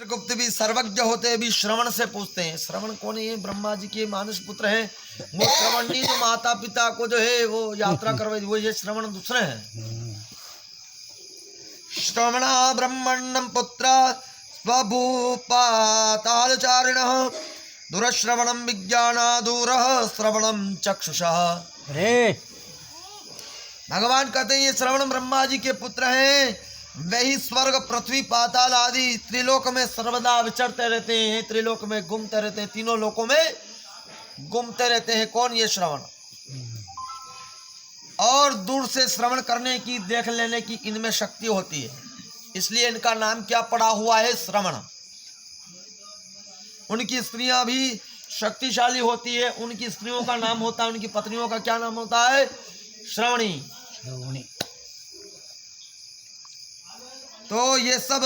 चित्रगुप्त भी सर्वज्ञ होते भी श्रवण से पूछते हैं। श्रवण कौन है? ब्रह्मा जी के मानस पुत्र है। वो श्रवणी जो माता पिता को जो है वो यात्रा करवाई, वो ये श्रवण दूसरे हैं। श्रवणा ब्रह्मण्यम पुत्र स्वभूपातालचारिण दूरश्रवणम विज्ञाना दूर श्रवणम चक्षुषा। भगवान कहते हैं ये श्रवण ब्रह्मा जी के पुत्र हैं। वही स्वर्ग पृथ्वी पाताल आदि त्रिलोक में सर्वदा विचरते रहते हैं, त्रिलोक में घूमते रहते हैं, तीनों लोकों में घूमते रहते हैं। कौन? ये श्रवण। और दूर से श्रवण करने की, देख लेने की इनमें शक्ति होती है, इसलिए इनका नाम क्या पड़ा हुआ है? श्रवण। उनकी स्त्रियां भी शक्तिशाली होती है, उनकी स्त्रियों का नाम होता है, उनकी पत्नियों का क्या नाम होता है? श्रवणी। तो ये सब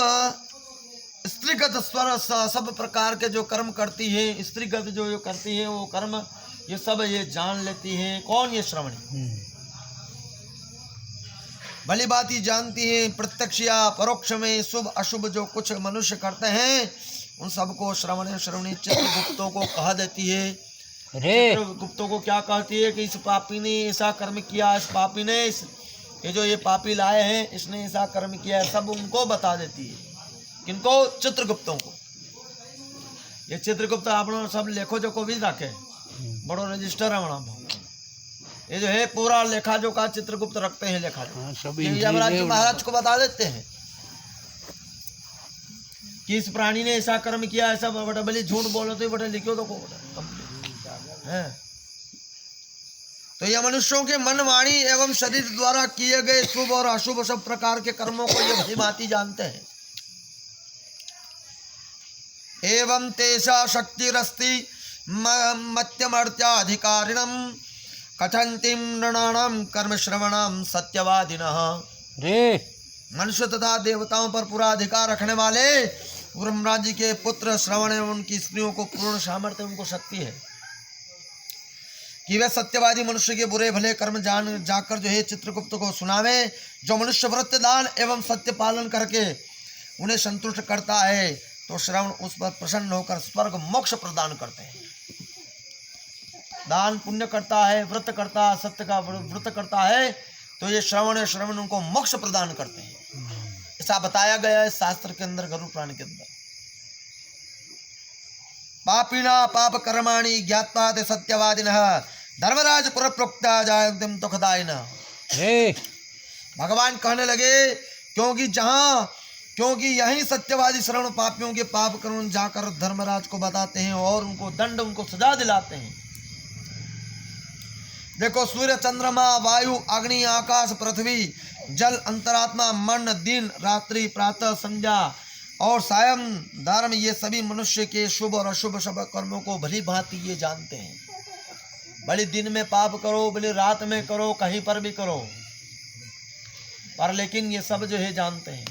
स्त्रीगत स्वर सब प्रकार के जो कर्म करती है, स्त्रीगत जो करती है वो कर्म ये सब ये जान लेती है। कौन? ये श्रवणी। भली बात ही जानती है, प्रत्यक्ष या परोक्ष में शुभ अशुभ जो कुछ मनुष्य करते हैं उन सबको श्रवणी चित्रगुप्तों को कहा देती है। चित्रगुप्तों को क्या कहती है कि इस पापी ने ऐसा कर्म किया, इस पापी ने ये जो ये पापी लाए हैं इसने ऐसा कर्म किया है, सब उनको बता देती है। किनको? चित्रगुप्तों को। ये चित्रगुप्त आप सब लेखो जो को भी रखे, बड़ो रजिस्टर है वहां। ये जो है पूरा लेखा जो का चित्रगुप्त रखते हैं, लेखा यमराज जी महाराज को बता देते हैं कि इस प्राणी ने ऐसा कर्म किया, ऐसा बड़ा भले झूठ बोलो तो बड़ा लिखो तो को है। तो यह मनुष्यों के मन, वाणी एवं शरीर द्वारा किए गए शुभ और अशुभ सब प्रकार के कर्मों को ये भली भांति जानते हैं। एवं तेषा शक्तिरस्ति मत्यमर्त्याधिकारिणम कथन्तिम नृणाणाम कर्म श्रवणाम सत्यवादिनः। मनुष्य तथा देवताओं पर पूरा अधिकार रखने वाले ब्रह्मराज जी के पुत्र श्रवण एवं उनकी स्त्रियों को पूर्ण सामर्थ्य, उनको शक्ति है कि वे सत्यवादी मनुष्य के बुरे भले कर्म जाकर जो है चित्रगुप्त को सुनावे। जो मनुष्य व्रत दान एवं सत्य पालन करके उन्हें संतुष्ट करता है तो श्रवण उस पर प्रसन्न होकर स्वर्ग मोक्ष प्रदान करते हैं। दान पुण्य करता है, व्रत करता है, सत्य का व्रत करता है तो ये श्रवण उनको मोक्ष प्रदान करते हैं। ऐसा बताया गया है शास्त्र के अंदर, गरुड़ पुराण के अंदर। पापिना पाप कर्माणि ज्ञात्वा ते सत्यवादिनः धर्मराज पुर प्रोक्ता जायन्तिम दुःखदायिनः। भगवान कहने लगे क्योंकि यही सत्यवादी श्रवण पापियों के पाप कर्म जाकर धर्मराज को बताते हैं और उनको दंड, उनको सजा दिलाते हैं। देखो, सूर्य, चंद्रमा, वायु, अग्नि, आकाश, पृथ्वी, जल, अंतरात्मा, मन, दिन, रात्रि, प्रातः, संध्या और सायं, धर्म, ये सभी मनुष्य के शुभ और अशुभ सब कर्मों को भली भांति ये जानते हैं। भले दिन में पाप करो, भले रात में करो, कहीं पर भी करो, पर लेकिन ये सब जो है जानते हैं।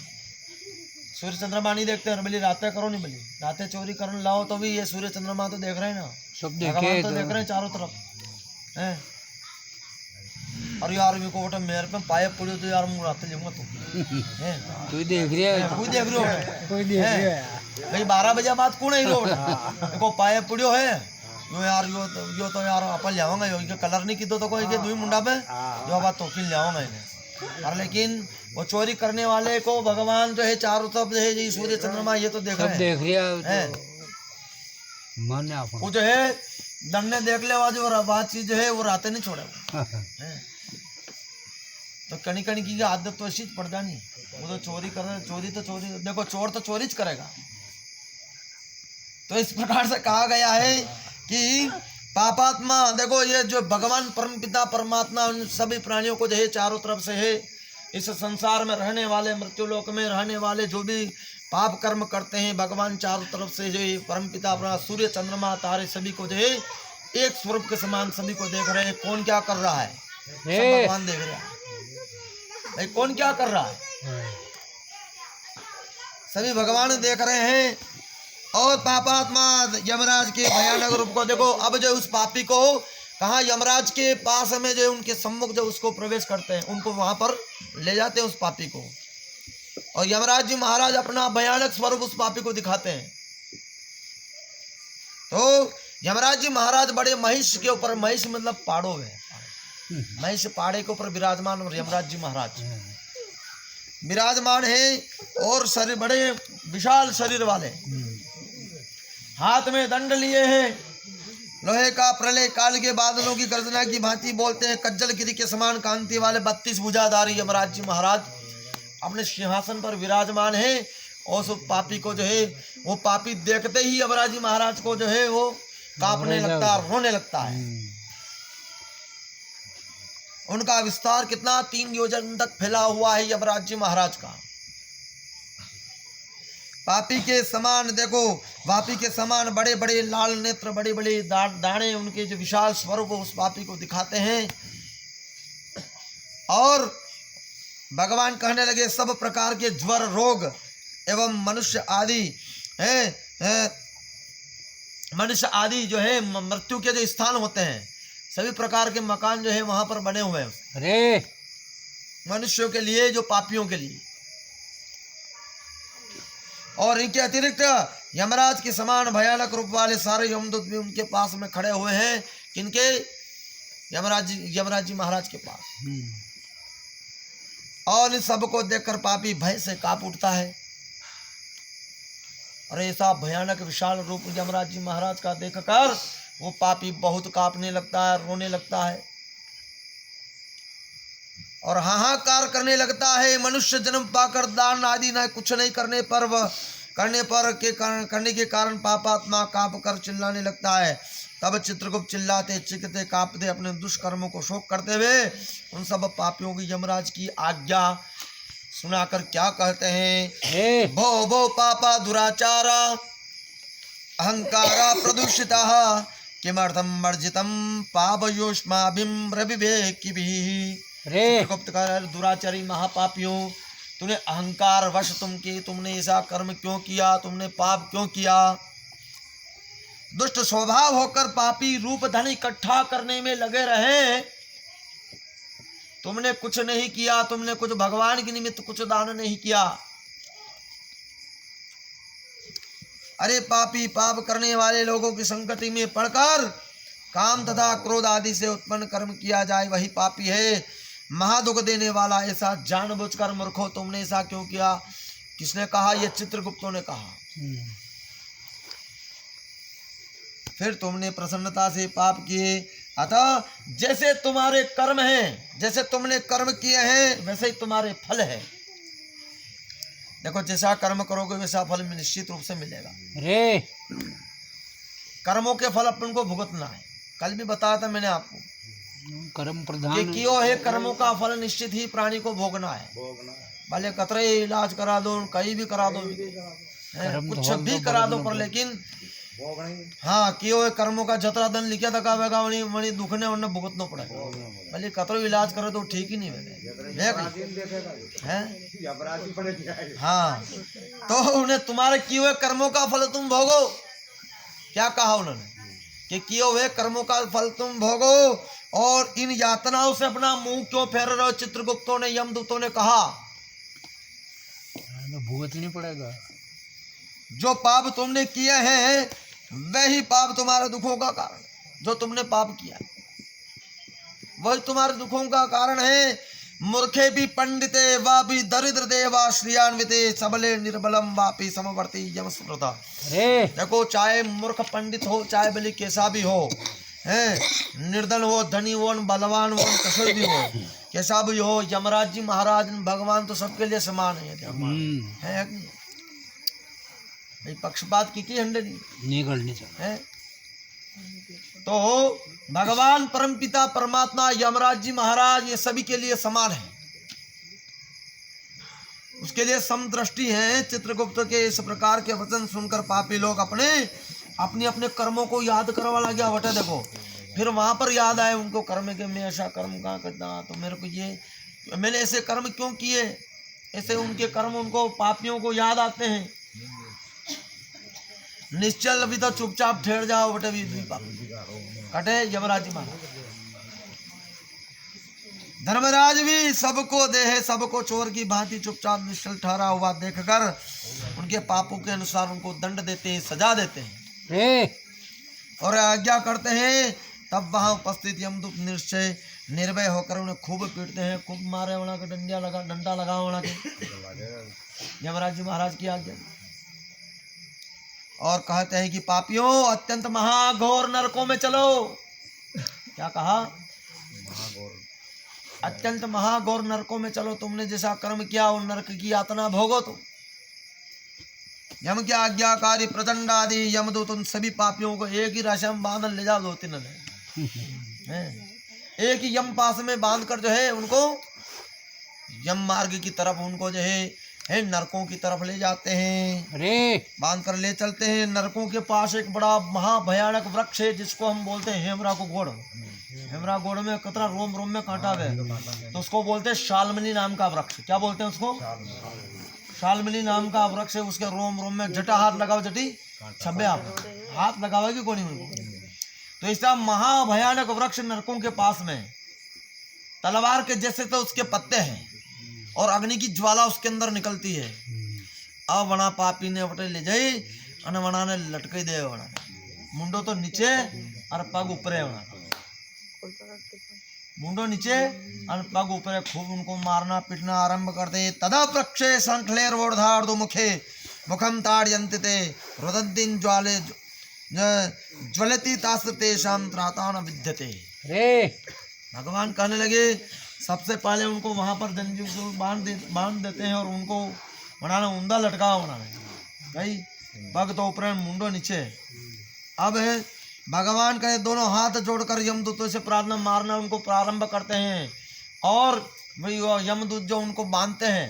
सूर्य चंद्रमा नहीं देखते हैं, भले रातें करो, नहीं भले रातें चोरी करने लाओ तो भी ये सूर्य चंद्रमा तो देख रहे हैं ना, सब भगवान तो देख रहे हैं चारों तरफ हैं। और यार मेरे को बेटा मेरे पे पाए पड़े तो यार मुँह रात लूंगा तुम कोई देख रही है, कोई देख रहे हो, कोई देख रही है भाई। 12 बजे बाद कौन है देखो पाए पड़ियो है यो यार, यो तो यार अपन लियाऊंगा, यो कलर नहीं की तो कोई के दुई मुंडा पे जो बात तो फिर लियाऊंगा इन्हें। और लेकिन वो चोरी करने वाले को भगवान जो है चारों तरफ जो है सूर्य चंद्रमा ये तो देख रहे हैं। वो जो है दंडने देख ले जो बात चीज जो है वो रातें नहीं छोड़े। तो कणी कणी की आदत तो ऐसी पड़ जानी, वो तो चोरी कर रहे, चोरी देखो चोर तो चोरी करेगा। तो इस प्रकार से कहा गया है कि पापात्मा, देखो ये जो भगवान परमपिता परमात्मा उन सभी प्राणियों को जो है चारों तरफ से है, इस संसार में रहने वाले, मृत्युलोक में रहने वाले जो भी पाप कर्म करते हैं, भगवान चारों तरफ से जो है परमपिता अपना सूर्य चंद्रमा तारे सभी को जो है एक स्वरूप के समान सभी को देख रहे हैं। कौन क्या कर रहा है? सब भगवान देख रहा है भाई, कौन क्या कर रहा है सभी भगवान देख रहे हैं। और पापात्मा यमराज के भयानक रूप को देखो। अब जो उस पापी को कहाँ यमराज के पास में जो उनके सम्मुख जो उसको प्रवेश करते हैं, उनको वहां पर ले जाते हैं उस पापी को। और यमराज जी महाराज अपना भयानक स्वरूप उस पापी को दिखाते हैं। तो यमराज जी महाराज बड़े महिष के ऊपर, महिष मतलब पाड़ो है, महिष पाड़े के ऊपर विराजमान और यमराज जी महाराज विराजमान है और शरीर बड़े विशाल शरीर वाले, हाथ में दंड लिए हैं, लोहे का, प्रलय काल के बादलों की गर्जना की भांति बोलते हैं, कज्जल गिरी के समान कांति वाले 32 भुजाधारी यमराज जी महाराज अपने सिंहासन पर विराजमान है। और उस पापी को जो है, वो पापी देखते ही यमराज जी महाराज को जो है वो कांपने लगता है, रोने लगता है। उनका विस्तार कितना 3 योजन तक फैला हुआ है यमराज जी महाराज का। पापी के समान देखो, पापी के समान बड़े बड़े लाल नेत्र, बड़े बड़े दाढ़ें, उनके जो विशाल स्वरूप उस पापी को दिखाते हैं। और भगवान कहने लगे सब प्रकार के ज्वर, रोग एवं मनुष्य आदि जो है मृत्यु के जो स्थान होते हैं, सभी प्रकार के मकान जो है वहां पर बने हुए हैं, अरे मनुष्यों के लिए, जो पापियों के लिए। और इनके अतिरिक्त यमराज के समान भयानक रूप वाले सारे यमदूत भी उनके पास में खड़े हुए हैं। किनके? यमराज जी महाराज के पास। और इन सबको देखकर पापी भय से कांप उठता है। और ऐसा भयानक विशाल रूप यमराज जी महाराज का देखकर वो पापी बहुत कांपने लगता है, रोने लगता है और हाहाकार करने लगता है। मनुष्य जन्म पाकर दान आदि न कुछ नहीं करने के कारण पापात्मा कांप कर चिल्लाने लगता है। तब चित्रगुप्त चिल्लाते, चीखते, कांपते अपने दुष्कर्मों को शोक करते हुए उन सब पापियों की यमराज की आज्ञा सुनाकर क्या कहते हैं? भो भो पापा दुराचारा अहंकारा प्रदूषिता किमर्थम वर्जितम पापयोष्माभिम रविवेकिभिः। चित्रगुप्त का दुराचारी महापापियों, तूने अहंकार वश तुमने ऐसा कर्म क्यों किया, तुमने पाप क्यों किया? दुष्ट स्वभाव होकर पापी रूप धन इकट्ठा करने में लगे रहे, तुमने कुछ नहीं किया, तुमने कुछ भगवान के निमित्त कुछ दान नहीं किया। अरे पापी, पाप करने वाले लोगों की संगति में पड़कर काम तथा क्रोध आदि से उत्पन्न कर्म किया जाए वही पापी है, महादुख देने वाला। ऐसा जानबूझकर मूर्खो तुमने ऐसा क्यों किया? किसने कहा? ये चित्रगुप्तों ने कहा। फिर तुमने प्रसन्नता से पाप किए, अतः जैसे तुम्हारे कर्म हैं, जैसे तुमने कर्म किए हैं वैसे ही तुम्हारे फल है। देखो, जैसा कर्म करोगे वैसा फल निश्चित रूप से मिलेगा। अरे कर्मों के फल अपन को भुगतना है। कल भी बताया था मैंने आपको, कर्म प्रधान कि कियो है कर्मों का फल निश्चित ही प्राणी को भोगना है। भले कतरे इलाज करा दो, कहीं भी करा दो, कुछ भी करा दो, पर लेकिन हाँ कियो है कर्मों का जतरा धन लिखा था कावेगा वही दुखने वरना भुगतना पड़ेगा। भले कतरो इलाज करे तो ठीक ही नहीं है। हाँ, तो उन्हें तुम्हारे किए हुए कर्मों का फल तुम भोगो। क्या कहा उन्होंने? कि किए हुए कर्मों का फल तुम भोगो और इन यातनाओं से अपना मुंह क्यों फेर रहे हो? चित्रगुप्तों ने, यमदूतों ने कहा भुगतनी पड़ेगा। जो पाप तुमने किए हैं वही पाप तुम्हारे दुखों का कारण। जो तुमने पाप किया वही तुम्हारे दुखों का कारण है। मूर्खे भी पंडिते वापि दरिद्र देवा श्रियान्विते सबले निर्बलम वापि समवर्ती यम स्मृता। देखो, चाहे मूर्ख पंडित हो, चाहे बलि कैसा भी हो, है निर्धन हो, धनी हो, बलवान हो, कसर भी हो, कैसा भी हो, यमराज जी महाराज भगवान तो सबके लिए समान है। पक्षपात की हंडे नहीं करनी चाहिए। तो भगवान परमपिता परमात्मा यमराज जी महाराज ये सभी के लिए समान है, उसके लिए समदृष्टि है। चित्रगुप्त के इस प्रकार के वचन सुनकर पापी लोग अपने अपने कर्मों को याद करवा लगे बटे। देखो, फिर वहां पर याद आए उनको कर्म के, मैं ऐसा कर्म कहाँ करता, तो मेरे को ये, मैंने ऐसे कर्म क्यों किए, ऐसे उनके कर्म उनको पापियों को याद आते हैं। निश्चल अभी तो चुपचाप ठहर जाओ बेटे, भी कटे यमराज जी महाराज। धर्मराज भी सबको देह सबको चोर की भांति चुपचाप निश्चल ठहरा हुआ देखकर उनके पापों के अनुसार उनको दंड देते हैं, सजा देते हैं रे और आज्ञा करते हैं। तब वहां उपस्थित यमदूत निश्चय निर्भय होकर उन्हें खूब पीटते हैं, खूब मारे वना के डंडा लगा वना के यमराज जी महाराज की आज्ञा। और कहते हैं कि पापियों अत्यंत महाघोर नरकों में चलो। क्या कहा? अत्यंत महाघोर नरकों में चलो, तुमने जैसा कर्म किया उन नरक की यातना भोगो। तुम यम के आज्ञाकारी प्रचंड आदि यमदूत उन सभी पापियों को एक ही राशि में बांध ले जाओ, 2-3 एक ही यम पास में बांध कर जो है उनको यम मार्ग की तरफ उनको जो है नरकों की तरफ ले जाते हैं, अरे बांध कर ले चलते हैं। नरकों के पास एक बड़ा महाभयानक वृक्ष है जिसको हम बोलते हैं हेमरा को गोड़। हेमरा गोड़ में कतरा रोम रोम में कांटा है, तो उसको बोलते हैं शालमली नाम का वृक्ष। क्या बोलते हैं उसको? शालमली नाम का वृक्ष है। उसके रोम रोम में जटा हाथ लगाओ, जटी छब्बे आप हाथ लगाओगे कौन उनको। तो ऐसा महाभयानक वृक्ष नरकों के पास में तलवार के जैसे तो उसके पत्ते हैं और अग्नि की ज्वाला उसके अंदर निकलती है। अब वना पापी ने वटे ले जाई अने वना ने लटके दे, वना मुंडो तो नीचे और पग ऊपरे, वना मुंडो नीचे और पग ऊपरे खूब उनको मारना पीटना आरंभ करते। तदा प्रक्षे संखलेर्वोर्धार्दो मुखे मुखम ताड़यन्ति ते रुदन्तीं ज्वाले ज्वलति तास्ते शाम त्राता न विद्यते। रे भगवान कहने लगे सबसे पहले उनको वहां पर जंजीर को बांध देते हैं और उनको बनाना ऊंधा लटका बनाना भाई, पग तो ऊपर मुंडो नीचे। अब है भगवान कहे दोनों हाथ जोड़कर यमदूतों से प्रार्थना मारना उनको प्रारंभ करते हैं और वही यमदूत जो उनको बांधते हैं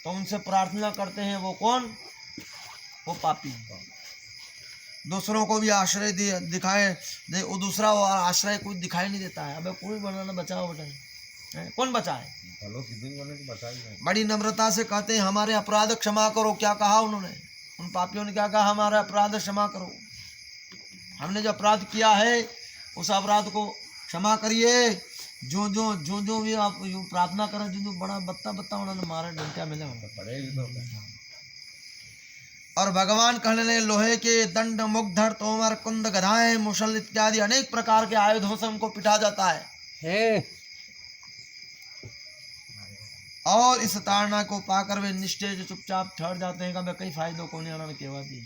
तो उनसे प्रार्थना करते हैं। वो कौन? वो पापी। दूसरों को भी आश्रय दिखाए दे, वो दूसरा वो आश्रय कुछ दिखाई नहीं देता है। अबे कोई बनाना बचाओ बेटा, कौन बचाए? बड़ी नम्रता से कहते हैं हमारे अपराध क्षमा करो। क्या कहा उन्होंने? उन पापियों ने क्या कहा? हमारे अपराध क्षमा करो, हमने जो अपराध किया है उस अपराध को क्षमा करिए। जो भी आप प्रार्थना करें, जो बड़ा बत्ता उन्होंने मारे डंका मिले। और भगवान कहने लगे लोहे के दंड मुग्धर तोमर कुंद गधाएं मुसल इत्यादि अनेक प्रकार के आयुधों से उनको पिटा जाता है। और इस ताड़ना को पाकर वे निश्चय से चुपचाप ठहर जाते हैं। कभी कई फायदों को नहीं उन्होंने केवा दी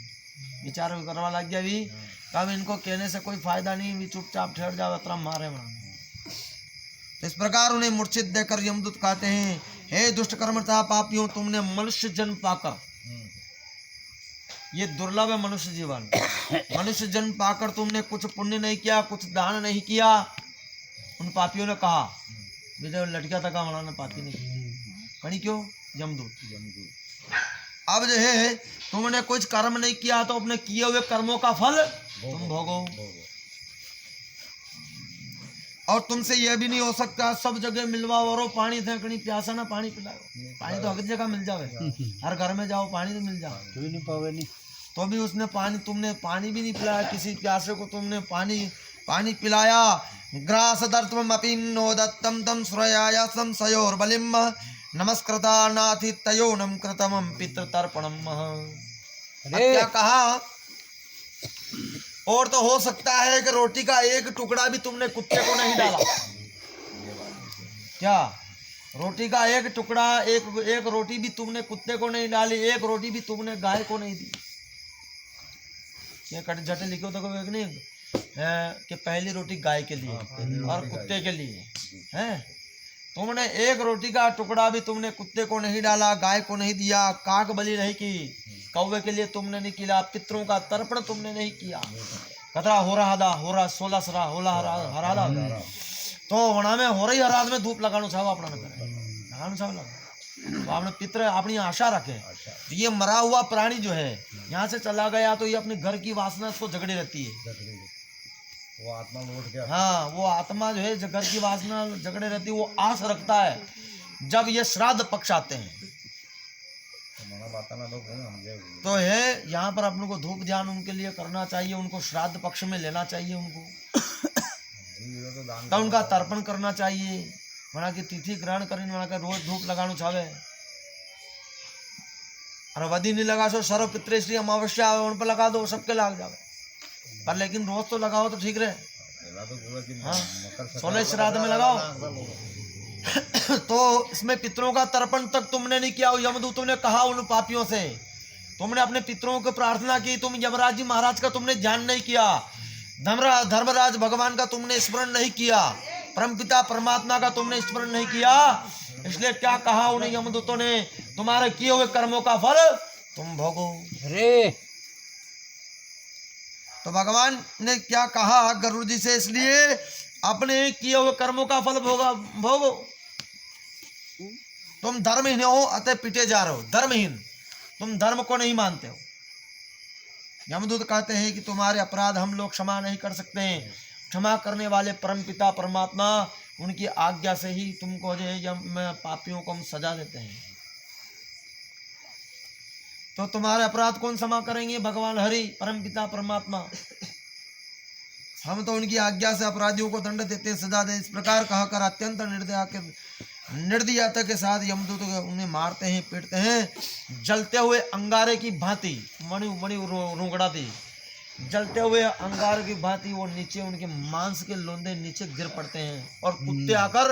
विचार करवा लग गया भी, कब इनको कहने से कोई फायदा नहीं, भी चुपचाप ठहर जाओ, अतरा मारे इस प्रकार उन्हें मूर्छित देकर यमदूत कहते हैं हे दुष्ट कर्मता पापियों, तुमने मनुष्य जन्म पाकर, ये दुर्लभ है मनुष्य जीवन, मनुष्य जन्म पाकर तुमने कुछ पुण्य नहीं किया, कुछ दान नहीं किया। उन पापियों ने कहा जब लटका था का मनाना पापी नहीं कहीं क्यों? यमदूत अब जो है तुमने कुछ कर्म नहीं किया तो अपने किए हुए कर्मों का फल तुम भोगो। और तुमसे यह भी नहीं हो सकता सब जगह मिलवाओ और पानी थे कहीं प्यासा ना पानी पिलाओ। पानी तो हर जगह मिल जावे, हर घर में जाओ पानी तो मिल जाओ, तो भी उसने पानी, तुमने पानी भी नहीं पिलाया किसी प्यासे को, तुमने पानी पिलाया। ग्रास दर्तम अपीनो दत्तम तम श्रयाया संशयोर बलिम नमस्कृता नाथि तयोनम कृतमम पितृतर्पणम। क्या कहा? और तो हो सकता है कि रोटी का एक टुकड़ा भी तुमने कुत्ते को नहीं डाला। क्या? रोटी का एक टुकड़ा, एक रोटी भी तुमने कुत्ते को नहीं डाली, एक रोटी भी तुमने गाय को नहीं दी। ये कट झटे लिखो तो एक नहीं है कि पहली रोटी गाय के लिए और कुत्ते के लिए है। तुमने एक रोटी का टुकड़ा भी तुमने कुत्ते को नहीं डाला, गाय को नहीं दिया, काक बलि नहीं की, कौवे के लिए तुमने नहीं किया, पितरों का तर्पण तुमने नहीं किया। कतरा हो रहा 16 सरा होला हरादा तो वना में हो रही हराद में धूप लगाना चाहो अपना लगाना चाहो तो आपने पितर अपनी आशा रखे। तो ये मरा हुआ प्राणी जो है यहाँ से चला गया तो ये अपने घर की वासना इसको झगड़ी रहती है। वो आत्मा लौट गया। हाँ, वो आत्मा जो है घर की वासना झगड़े रहती है, वो आस रखता है जब ये श्राद्ध पक्ष आते हैं तो है यहाँ पर अपने को धूप ध्यान उनके लिए करना चाहिए, उनको श्राद्ध पक्ष में लेना चाहिए, उनको तो उनका तर्पण करना चाहिए, वहाँ की तिथि ग्रहण करीने वहाँ का रोज धूप लगाणु छावे और वधी नहीं लगा सो सर्व पितृश्री अमावस्या आवे उन पर लगा दो सबके लाग जावे पर लेकिन रोज तो लगाओ तो ठीक रहे। हाँ 16 श्राद्ध में लगाओ। तो इसमें पितरों का तर्पण तक तुमने नहीं किया। यमदूतों ने कहा उन पापियों से तुमने अपने पितरों को प्रार्थना की, तुम यमराज जी महाराज का तुमने ध्यान नहीं किया, धर्मराज भगवान का तुमने स्मरण नहीं किया, परमपिता परमात्मा का तुमने स्मरण नहीं किया, इसलिए क्या कहा उन्हें यमदूतों ने, तुम्हारे किए हुए कर्मों का फल तुम भोगो। अरे तो भगवान ने क्या कहा गरुड़ जी से, इसलिए अपने किए हुए कर्मों का फल भोगो। तुम धर्महीन हो अतः पीटे जा रहे हो, धर्महीन, तुम धर्म को नहीं मानते हो। यमदूत कहते हैं कि तुम्हारे अपराध हम लोग क्षमा नहीं कर सकते हैं, क्षमा करने वाले परमपिता परमात्मा उनकी आज्ञा से ही तुमको जो है पापियों को हम सजा देते हैं। तो तुम्हारे अपराध कौन क्षमा करेंगे? भगवान हरि परमपिता परमात्मा। हम तो उनकी आज्ञा से अपराधियों को दंड देते हैं, सजा देते। इस प्रकार कहकर अत्यंत निर्दयता के साथ यमदूत उन्हें मारते हैं, पीटते हैं। जलते हुए अंगारे की भांति मणि रोंगड़ा दी, जलते हुए अंगार की भांति वो नीचे उनके मांस के लोंदे नीचे गिर पड़ते हैं और कुत्ते आकर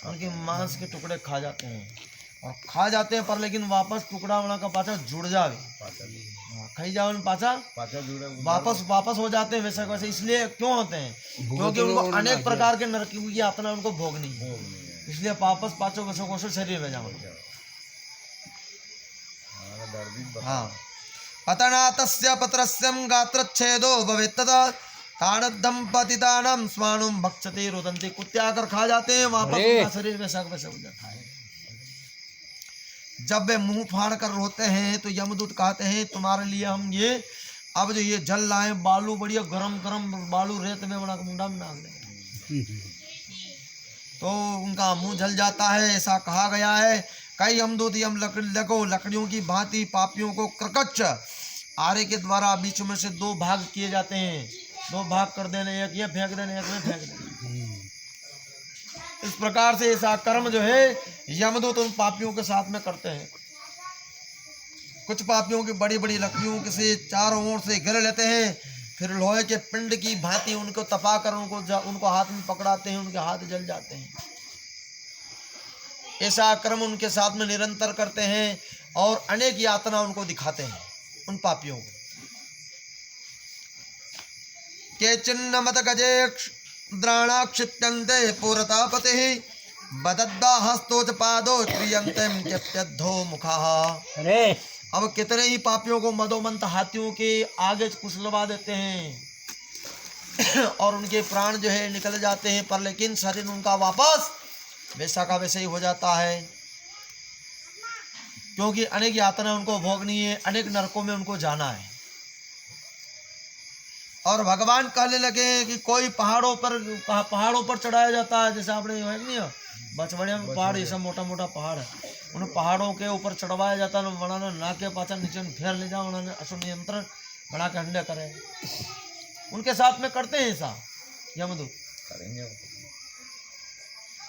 उनके मांस के टुकड़े खा जाते हैं और खा जाते हैं, पर लेकिन वापस टुकड़ा वड़ा का पाचा जुड़ जावे, खाई जाओ पाचा वापस हो जाते हैं वैसे वैसे। इसलिए क्यों होते हैं? क्योंकि उनको अनेक प्रकार के नरक की यातना उनको भोगनी है, इसलिए वापस पाचो वैसे कोसो शरीर में जाओ। हाँ पतनातस्य पत्रस्यं गात्रच्छेदो भवेत् तदा ताड़द्धं पतितानां स्वानुं भक्षते रुदन्ति। कुत्ते आकर खा जाते हैं, वापस उनका शरीर वैसा वैसा हो जाता है। जब वे मुंह फाड़ कर रोते हैं तो यमदूत कहते हैं तुम्हारे लिए हम ये अब जो ये जल लाए बालू, बढ़िया गरम गरम बालू रेत में बड़ा मुंडा में डाल देंगे तो उनका मुंह जल जाता है, ऐसा कहा गया है। कई यमदूत लकड़ियों की भांति पापियों को क्रकच आरे के द्वारा बीच में से दो भाग किए जाते हैं, दो भाग कर देने, एक ये फेंक देने, एक में फेंक देने। इस प्रकार से ऐसा कर्म जो है यमदूत उन पापियों के साथ में करते हैं। कुछ पापियों की बड़ी बड़ी लकड़ियों से चारों ओर से घेर लेते हैं, फिर लोहे के पिंड की भांति उनको तपाकर उनको हाथ में पकड़ाते हैं, उनके हाथ जल जाते हैं। ऐसा कर्म उनके साथ में निरंतर करते हैं और अनेक यातना उनको दिखाते हैं उन पापियों को। के चिन्ह मत गजे द्राणाक्षिप्यन्ते पुरतापते बदद्दा हस्तोच पादो क्रियन्ते त्यप्यद्धो मुखः। अरे अब कितने ही पापियों को मदोमंत हाथियों के आगे कुचलवा देते हैं और उनके प्राण जो है निकल जाते हैं, पर लेकिन शरीर उनका वापस वैसा का वैसे ही हो जाता है, क्योंकि अनेक यातना उनको भोगनी है, अनेक नरकों में उनको जाना है। और भगवान कहने लगे कि कोई पहाड़ों पर चढ़ाया जाता है, जैसे आपने है नहीं बचबड़िया में पहाड़, ये सब मोटा मोटा पहाड़ है, उन पहाड़ों के ऊपर चढ़वाया जाता है। बनाना ना के पाचा नीचे फेर ले जाओ, उन्होंने असु नियंत्रण बना के हंडे करे, उनके साथ में करते हैं ऐसा यमदूत।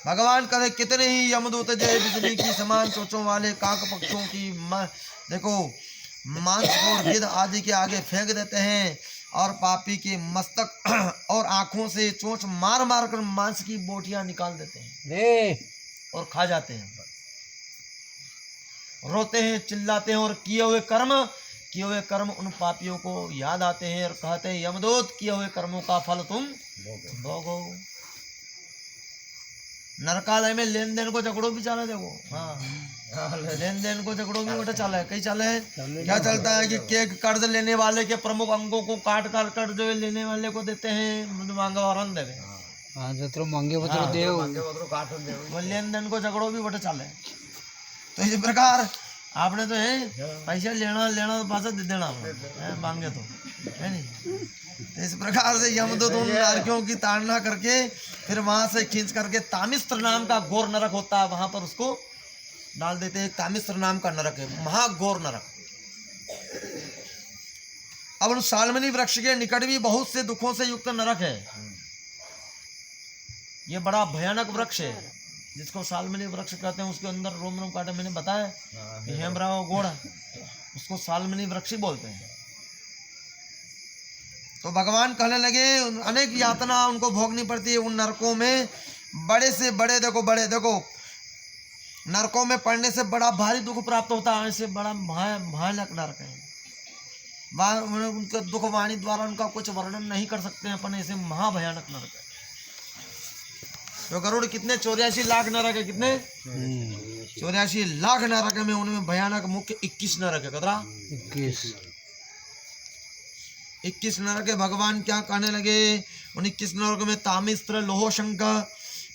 भगवान करे कितने ही यमदूत जय बिजली की समान चोंचों वाले काक पक्षियों की देखो मांस और गिद्ध आदि के आगे फेंक देते हैं और पापी के मस्तक और आंखों से चोंच मार मार कर मांस की बोटियां निकाल देते हैं और खा जाते हैं। रोते हैं, चिल्लाते हैं और किए हुए कर्म उन पापियों को याद आते हैं और कहते हैं यमदूत किए हुए कर्मों का फल तुम भोगो। नरकालय में लेन देन को झगड़ो भी चला, देखो हाँ लेन देन को झगड़ो भी बेटा चला है, कई चला है। क्या चलता है कि केक कर्ज लेने वाले के प्रमुख अंगों को काट कर जो लेने वाले को देते हैं, मांगा और देवे वो लेन देन को झगड़ो भी बेटा चला है। तो इस प्रकार आपने तो है पैसा लेना पासा दे देना मांगे तो है नहीं। तो इस प्रकार से यमदूत उन नारकियों की ताड़ना करके फिर वहां से खींच करके तामिस्त्र नाम का घोर नरक होता है, वहां पर उसको डाल देते हैं। तामिस्त्र नाम का नरक है, महाघोर नरक। अब उन सालमनी वृक्ष के निकट भी बहुत से दुखों से युक्त नरक है। ये बड़ा भयानक वृक्ष है, जिसको सालमनी वृक्ष कहते हैं, उसके अंदर रोम रोम कांटे, मैंने बताया हाँ, कि हेमराव गोड़, उसको सालमनी वृक्ष ही बोलते हैं। तो भगवान कहने लगे अनेक यातना उनको भोगनी पड़ती है उन नरकों में। बड़े से बड़े देखो नरकों में पड़ने से बड़ा भारी दुख प्राप्त होता है, ऐसे बड़ा भयानक नरक है। उनके दुख वाणी द्वारा उनका कुछ वर्णन नहीं कर सकते हैं अपन, ऐसे महाभयानक नरक है। तो गरुड़ कितने 84 लाख नरक है, कितने 84 लाख नरक में, उनमें भयानक मुख्य 21 नरक है। कतरा 21 नरक है। भगवान क्या कहने लगे उन 21 नरक में? तामिस्त्र, लोह शंख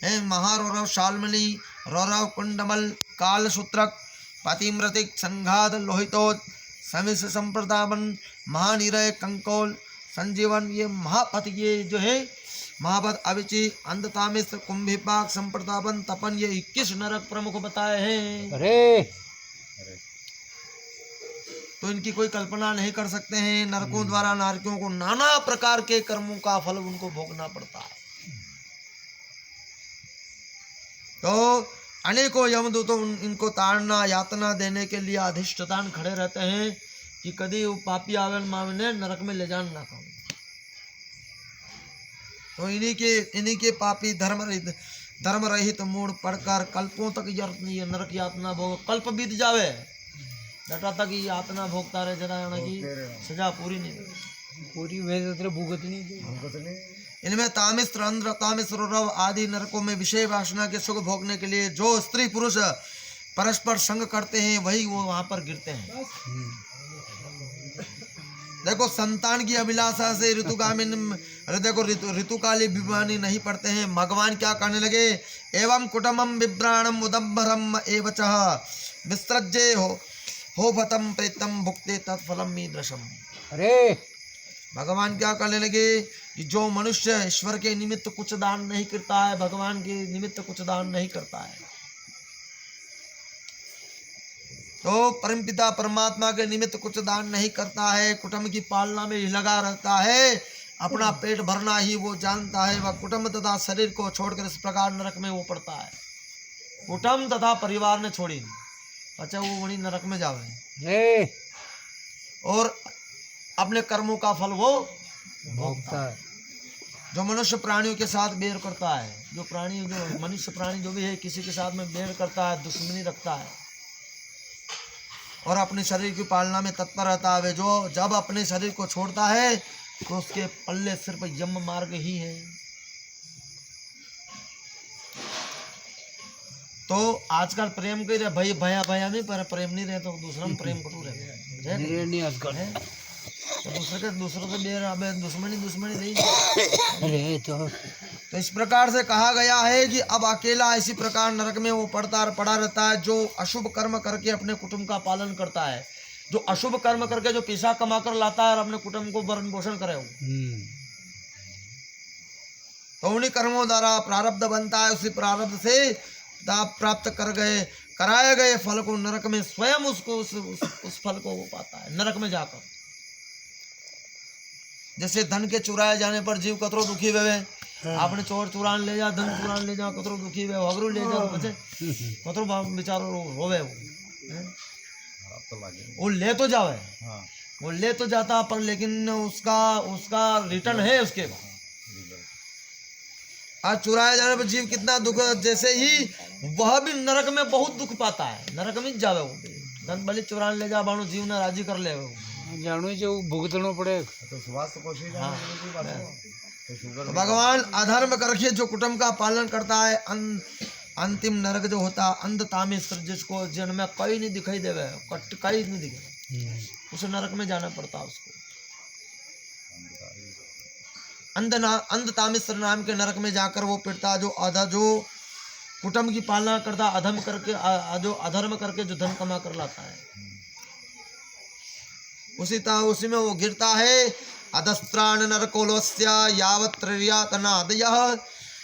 है, महारौरव, शालमली, रौरव, कुंडमल, कालसूत्रक, पतिम्रतिक, संघात, लोहितोद, समिस, संप्रदापन, महानिरय, कंकोल, संजीवन, ये महापत, ये जो है महापत, अविचि, अंधतामिस्त्र, कुंभिपाक, संप्रदापन, तपन, ये 21 नरक प्रमुख बताए हैं। अरे तो इनकी कोई कल्पना नहीं कर सकते हैं। नरकों द्वारा नारकियों को नाना प्रकार के कर्मों का फल उनको भोगना पड़ता है। तो अनेकों यमदूतों इनको ताड़ना यातना देने के लिए अधिष्ठान खड़े रहते हैं कि कभी वो पापी आवेल मावने नरक में ले जान ना पाओ। तो इन्हीं के पापी धर्म रहित मूड पढ़कर कल्पों तक ये नरक यातना भोग, कल्प बीत जावे डटा तक ये यातना भोगता रहे, जरा की सजा पूरी नहीं पूरी वेद भुगतनी। हमको तो नहीं। इनमें तामिस्त्र, अंध्र, तामिस्त्र, रव आदि नरकों में विषय वासना के सुख भोगने के लिए जो स्त्री पुरुष परस्पर संग करते हैं वही वो वहां पर गिरते हैं। देखो संतान की अभिलाषा से ऋतुकाली विमानी नहीं पड़ते हैं। भगवान क्या कहने लगे? एवं कुटुम्बम विभ्राणम उदम्बरम एवचः विसृज्य हो भतम प्रेतम भुक्ते तत्फलम मीदृशम। अरे भगवान क्या कहने लगे कि जो मनुष्य ईश्वर के निमित्त कुछ दान नहीं करता है, भगवान के निमित्त कुछ दान नहीं करता है, तो परमपिता परमात्मा के निमित्त कुछ दान नहीं करता है, कुटुंब की पालना में ही लगा रहता है, अपना पेट भरना ही वो जानता है, वह कुटुंब तथा शरीर को छोड़कर इस प्रकार नरक में वो पड़ता है। कुटुंब तथा परिवार ने छोड़ी, अच्छा वो वही नरक में जावे और अपने कर्मों का फल वो भोगता है। जो मनुष्य प्राणियों के साथ बैर करता है, जो मनुष्य प्राणी जो भी है किसी के साथ में बैर करता है, दुश्मनी रखता है और अपने शरीर की पालना में तत्पर रहता है, जो जब अपने शरीर को छोड़ता है तो उसके पल्ले सिर्फ यम मार्ग ही है। तो आजकल प्रेम के भाई भया में पर प्रेम नहीं रहे, तो दूसरा में प्रेम करूँ रहे तो दूसरों से बेर अब दुश्मनी नहीं। अरे तो इस प्रकार से कहा गया है कि अब अकेला इसी प्रकार नरक में वो पड़ा रहता है जो अशुभ कर्म करके अपने कुटुंब का पालन करता है, जो अशुभ कर्म करके जो पैसा कमा कर लाता है और अपने कुटुंब को भरण पोषण करे वो। तो उन्हीं कर्मों द्वारा प्रारब्ध बनता है, उसी प्रारब्ध से प्राप्त कराए गए फल को नरक में स्वयं उसको उस फल को वो पाता है नरक में जाकर। जैसे धन के चुराए जाने पर जीव कतरो दुखी हुए, आपने चोर चुरान ले जा, धन चुरान ले जा, कतरो दुखी हुए, हगरू ले जा बचे कतरो बेचारो रोवे वो ले तो जावे, वो ले तो जाता पर लेकिन उसका रिटर्न है उसके बाद। आज चुराए जाने पर जीव कितना दुख, जैसे ही वह भी नरक में बहुत दुख पाता है, नरक में जावे वो धन बलि चुरान ले जा बाणु जीव ने राजी कर ले वो जानो जो भुगतना पड़े तो स्वास्थ्य कोशिश तो भगवान अधर्म करके जो कुटुंब का पालन करता है अंतिम नरक जो होता है अंधतामिस्त्र, जिसको जन्म में कहीं नहीं दिखाई देवे, कहीं नहीं दिखे, उसे नरक में जाना पड़ता है उसको। अंधतामिस्त्र नाम के नरक में जाकर वो पिटता जो कुटुंब की पालना करता अधर्म करके, जो अधर्म करके जो धन कमा कर लाता है उसी में वो गिरता है। अधस्त्राण नरकोलोस्य यावत्रियातनादयः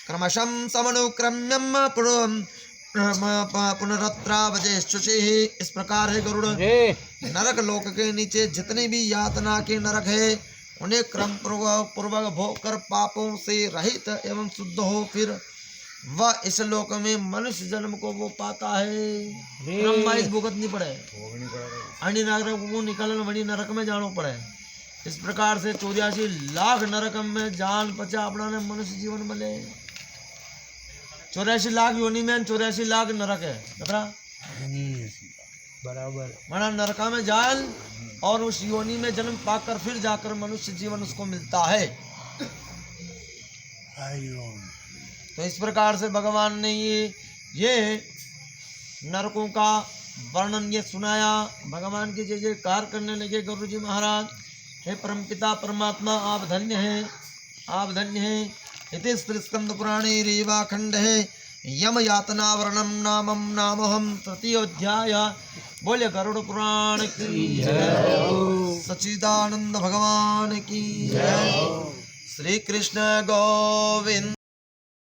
क्रमशं समनुक्रम्यम पुनरत्रावजेशुचिः। इस प्रकार है गरुड़ नरक लोक के नीचे जितने भी यातना के नरक है उन्हें क्रम पूर्वक भोग कर पापों से रहित एवं शुद्ध हो फिर वह इस लोक में मनुष्य जन्म को वो पाता है, रे। ब्रह्माइस भुगतनी पड़े, भोगनी पड़ेगा। अणी नरक को निकलन वही नरक में जानो पड़े। इस प्रकार से 84 लाख नरक में जान पचा अपना ने मनुष्य जीवन मिले। 84 लाख योनि में 84 लाख नरक है कतरा बराबर मना नरका में जाल और उस योनि में जन्म पाकर फिर जाकर मनुष्य जीवन उसको मिलता है। तो इस प्रकार से भगवान ने ये नरकों का वर्णन ये सुनाया। भगवान की जय जयकार करने लगे गुरु जी महाराज। हे परमपिता परमात्मा आप धन्य हैं, आप धन्य हैं। इति श्री स्कंद पुराणे रेवा खंड है यम यातना वर्णम नामम नामहम तृतीय अध्याय। बोले गरुड़ पुराण की जय, सच्चिदानंद भगवान की जय। श्री कृष्ण गोविंद।